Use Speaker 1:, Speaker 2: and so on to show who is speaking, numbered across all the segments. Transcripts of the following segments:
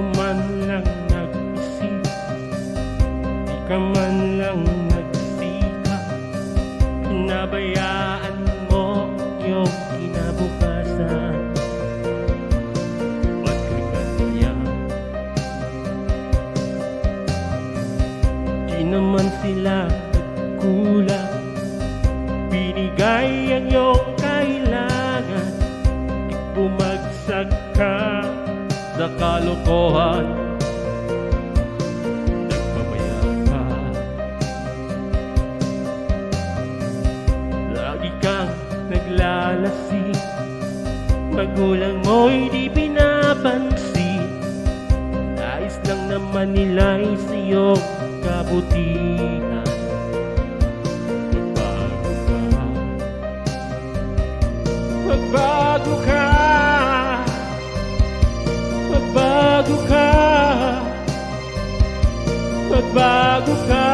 Speaker 1: ka man lang nag-isip, di ka man lang nagsikap, pinabayaan mo yung kinabukasan. Bakit kaya di naman sila nagkulang, binigay ang iyong kailangan, di bumagsak ka sa kalokohan. Nagpabaya ka, lagi kang naglalasing, magulang mo'y di pinapansin, nais lang naman nila'y sa iyong kabutihan. Magbago ka, magbago ka, magbago ka.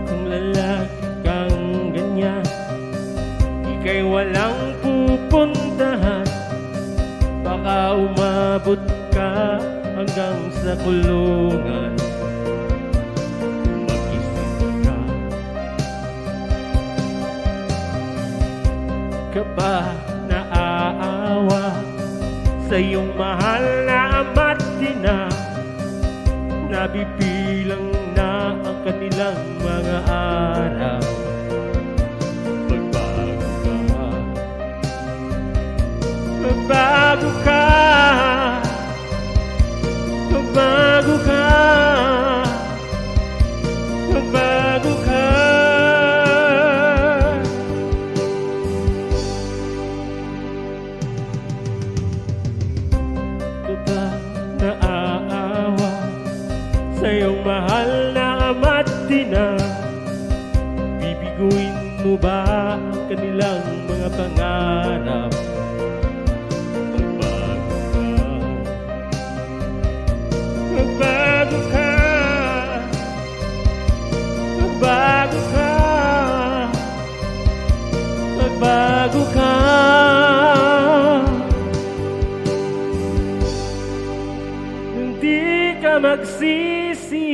Speaker 1: Kung lalaki kang ganyan, ika'y walang pupuntahan, baka umabot ka hanggang sa kulungan. Mag-isip ka, ka ba naaawa sa iyong mahal na ama't ina? Nabibilang na ang kanilang mga araw. Magbago ka, magbago ka, magbago ka. Ka ba naaawa sa iyong mahal na ama't ina? Bibiguin mo ba ang kanilang mga pangarap? Magbago ka, magbago ka, magbago ka. Hindi ka magsisi